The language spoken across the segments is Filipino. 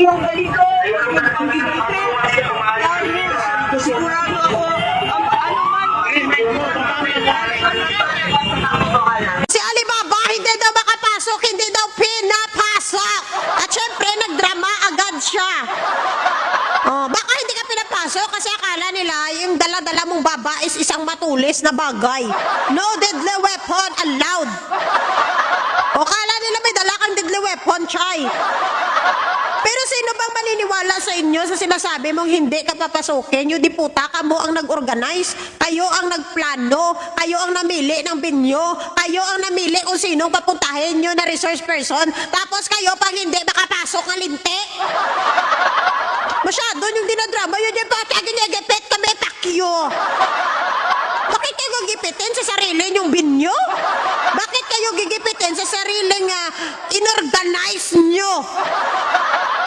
Yung balikan, yung pagkikipin, dahil sigurado ako, ano man, Si Alibaba hindi daw makapasok, hindi daw pinapasok. At syempre, nagdrama agad siya. Oh, baka hindi ka pinapasok kasi akala nila yung dala-dala mong baba is isang matulis na bagay. No deadly weapon allowed. O kala nila may dala kang deadly weapon, Chay. Pero sino bang maniniwala sa inyo sa sinasabi mong hindi ka papasukin? Yung di puta, kamo ang nag-organize, kayo ang nagplano, kayo ang namili ng binyo, kayo ang namili kung sinong papuntahin nyo na resource person, tapos kayo pang hindi makapasok ng linti. Masyado yung dinadrama, yun yung pata, ginigipit kami, takyo. Bakit kayo gigipitin sa sarili yung binyo? Bakit kayo gigipitin sa sariling inorganize nyo?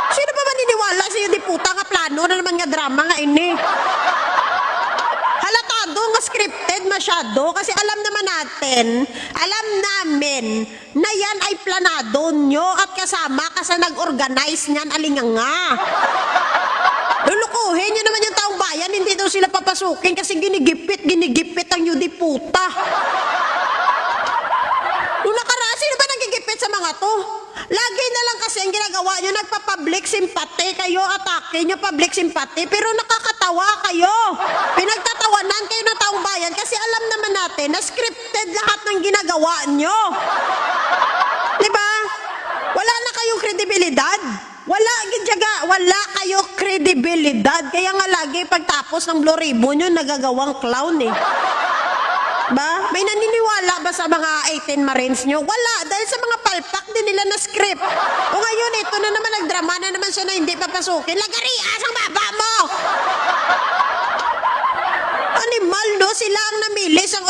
Sino ba maniniwala sa iyo, di puta nga plano na naman nga drama nga ini? Halatado nga scripted masyado kasi alam naman natin, alam namin na yan ay planado nyo at kasama ka sa nag-organize niyan alinganga. Lulukuhin nyo naman yung taong bayan, hindi daw sila papasukin kasi ginigipit ang yudi puta. Nung nakaraan, sino ba nagigipit sa mga to? Lagi na lang kasi ang ginagawa nyo, nagpa-public sympathy kayo, atake nyo public sympathy, pero nakakatawa kayo. Pinagtatawanan kayo ng taong bayan kasi alam naman natin na scripted lahat ng ginagawa nyo. Diba? Wala na kayong kredibilidad. Wala kayo kredibilidad. Kaya nga lagi pagtapos ng Blue Ribbon yun, nagagawang clown eh. Ba? May naniniwala ba sa mga 18 Marines nyo? Wala, dahil sa mga palpak din nila na script. O ngayon, ito na naman, nagdrama na naman siya na hindi papasukin. Lagarias ang baba mo! Animal, no? Sila ang namili sang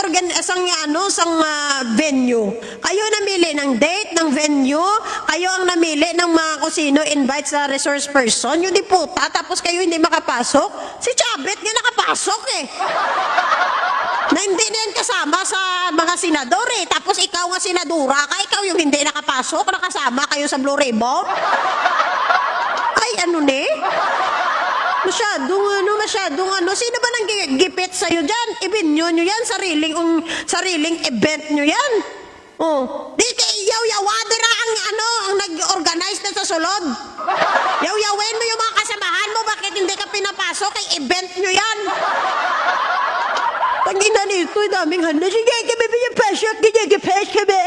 venue. Kayo namili ng date, ng venue. Kayo ang namili ng mga kung sino invite sa resource person. Yung di puta, tapos kayo hindi makapasok. Si Chabet nga nakapasok eh. Na hindi na yan kasama sa mga senador eh. Tapos ikaw nga senadura ka, ikaw yung hindi nakapasok, nakasama kayo sa Blue Ribbon. Ay, ano ne? Masyadong ano. Sino ba nang gipit sa'yo dyan? Ibinyo nyo yan, sariling event nyo yan. Oh. Di kay yaw-yawadira ang nag-organize na sa sulod. Yaw-yawin mo yung mga kasamahan mo, bakit hindi ka pinapasok? Kay event nyo yan. Tangina nito, daming handa. Sige, kami pinapasok, ginigipit kami.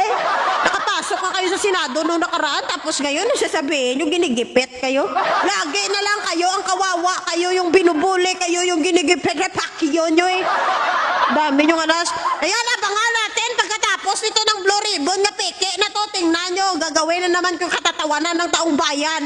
Nakapasok ka kayo sa Senado noong nakaraan, tapos ngayon, nasasabihin yung ginigipit kayo. Lagi na lang kayo ang kawawa, kayo yung binubuli, kayo yung ginigipit, repakyo nyo eh. Dami nyo alas. Ayan, abangan natin, pagkatapos nito ng Blue Ribbon na peke na to, tingnan nyo, gagawin na naman yung katatawanan ng taong bayan.